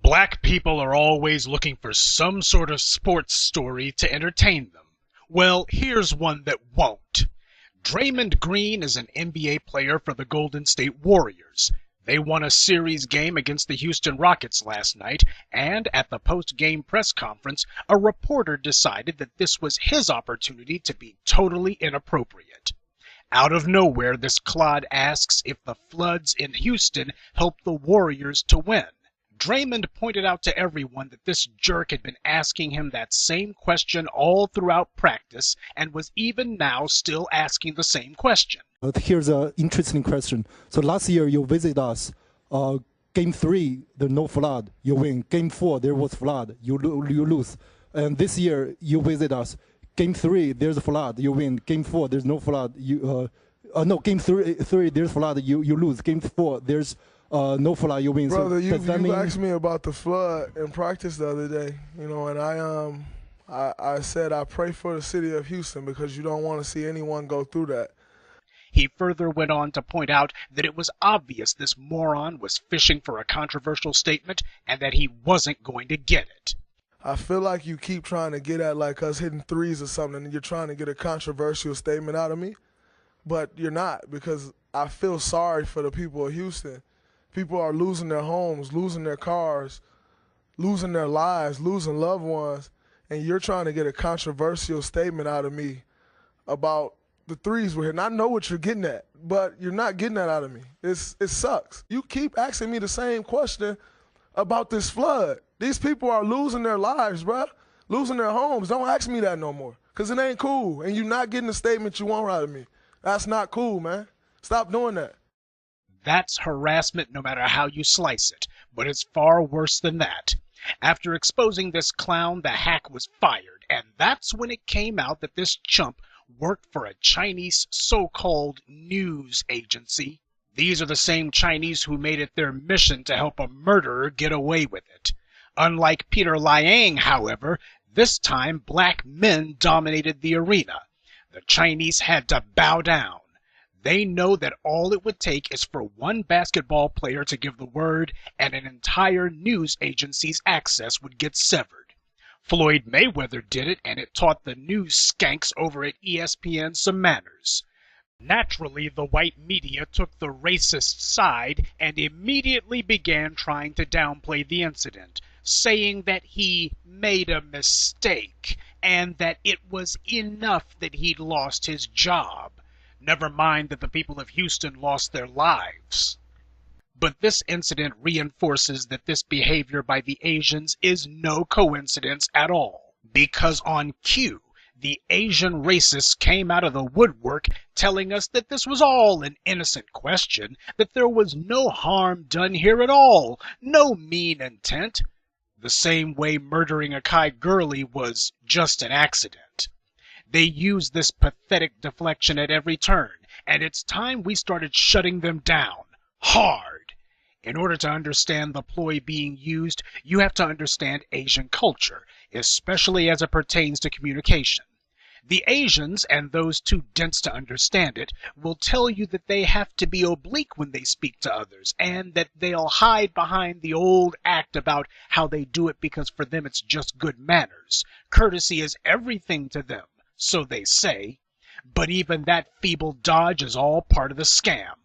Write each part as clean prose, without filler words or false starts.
Black people are always looking for some sort of sports story to entertain them. Well, here's one that won't. Draymond Green is an NBA player for the Golden State Warriors. They won a series game against the Houston Rockets last night, and at the post-game press conference, a reporter decided that this was his opportunity to be totally inappropriate. Out of nowhere, this clod asks if the floods in Houston helped the Warriors to win. Draymond pointed out to everyone that this jerk had been asking him that same question all throughout practice and was even now still asking the same question. Here's an interesting question. So last year you visit us. Game 3, there's no flood. You win. Game 4, there was flood. You lose. And this year you visit us. Game 3, there's a flood. You win. Game 4, there's no flood. Game 3 there's flood. You lose. Game 4, there's no flood. You win. Brother, so you asked me about the flood in practice the other day, and I said I pray for the city of Houston because you don't want to see anyone go through that. He further went on to point out that it was obvious this moron was fishing for a controversial statement and that he wasn't going to get it. I feel like you keep trying to get at like us hitting threes or something and you're trying to get a controversial statement out of me, but you're not, because I feel sorry for the people of Houston. People are losing their homes, losing their cars, losing their lives, losing loved ones, and you're trying to get a controversial statement out of me about the threes we're hitting. I know what you're getting at, but you're not getting that out of me. It sucks. You keep asking me the same question about this flood. These people are losing their lives, bruh, losing their homes. Don't ask me that no more, because it ain't cool, and you're not getting the statement you want out of me. That's not cool, man. Stop doing that. That's harassment no matter how you slice it, but it's far worse than that. After exposing this clown, the hack was fired, and that's when it came out that this chump worked for a Chinese so-called news agency. These are the same Chinese who made it their mission to help a murderer get away with it. Unlike Peter Liang, however, this time black men dominated the arena. The Chinese had to bow down. They know that all it would take is for one basketball player to give the word and an entire news agency's access would get severed. Floyd Mayweather did it, and it taught the news skanks over at ESPN some manners. Naturally, the white media took the racist side and immediately began trying to downplay the incident, saying that he made a mistake and that it was enough that he'd lost his job. Never mind that the people of Houston lost their lives. But this incident reinforces that this behavior by the Asians is no coincidence at all. Because on cue, the Asian racists came out of the woodwork telling us that this was all an innocent question, that there was no harm done here at all, no mean intent. The same way murdering Akai Gurley was just an accident. They use this pathetic deflection at every turn, and it's time we started shutting them down. Hard. In order to understand the ploy being used, you have to understand Asian culture, especially as it pertains to communication. The Asians, and those too dense to understand it, will tell you that they have to be oblique when they speak to others, and that they'll hide behind the old act about how they do it because for them it's just good manners. Courtesy is everything to them, so they say. But even that feeble dodge is all part of the scam.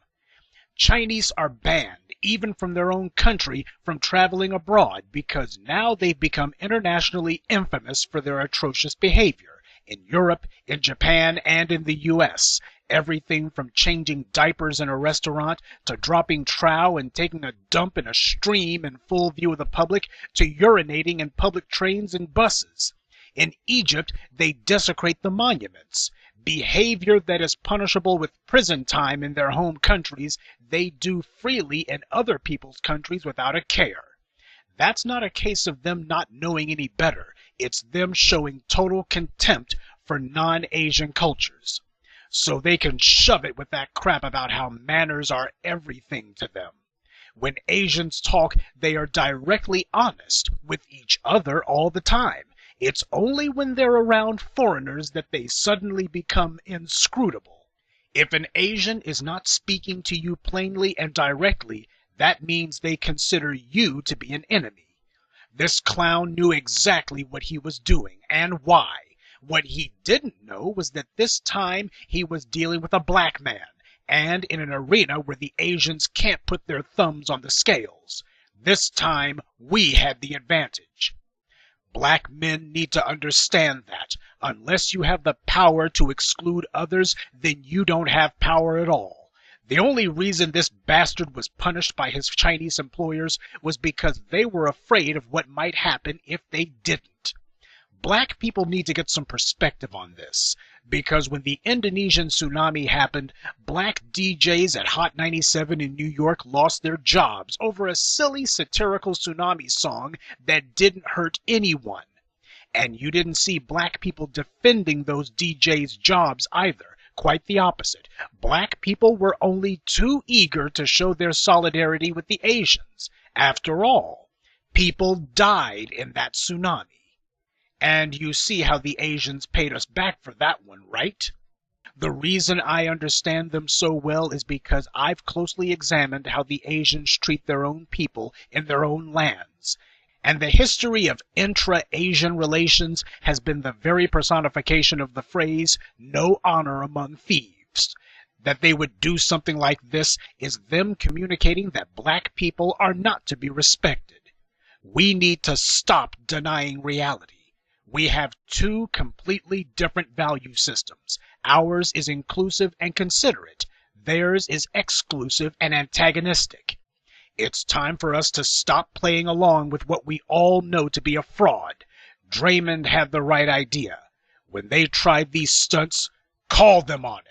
Chinese are banned, even from their own country, from traveling abroad because now they've become internationally infamous for their atrocious behavior. In Europe, in Japan, and in the U.S., everything from changing diapers in a restaurant to dropping trow and taking a dump in a stream in full view of the public to urinating in public trains and buses. In Egypt, they desecrate the monuments. Behavior that is punishable with prison time in their home countries, they do freely in other people's countries without a care. That's not a case of them not knowing any better. It's them showing total contempt for non-Asian cultures. So they can shove it with that crap about how manners are everything to them. When Asians talk, they are directly honest with each other all the time. It's only when they're around foreigners that they suddenly become inscrutable. If an Asian is not speaking to you plainly and directly, that means they consider you to be an enemy. This clown knew exactly what he was doing and why. What he didn't know was that this time he was dealing with a black man, and in an arena where the Asians can't put their thumbs on the scales. This time we had the advantage. Black men need to understand that unless you have the power to exclude others, then you don't have power at all. The only reason this bastard was punished by his Chinese employers was because they were afraid of what might happen if they didn't. Black people need to get some perspective on this, because when the Indonesian tsunami happened, black DJs at Hot 97 in New York lost their jobs over a silly satirical tsunami song that didn't hurt anyone. And you didn't see black people defending those DJs' jobs either. Quite the opposite. Black people were only too eager to show their solidarity with the Asians. After all, people died in that tsunami. And you see how the Asians paid us back for that one, right? The reason I understand them so well is because I've closely examined how the Asians treat their own people in their own lands. And the history of intra-Asian relations has been the very personification of the phrase, no honor among thieves. That they would do something like this is them communicating that black people are not to be respected. We need to stop denying reality. We have two completely different value systems. Ours is inclusive and considerate. Theirs is exclusive and antagonistic. It's time for us to stop playing along with what we all know to be a fraud. Draymond had the right idea. When they tried these stunts, call them on it.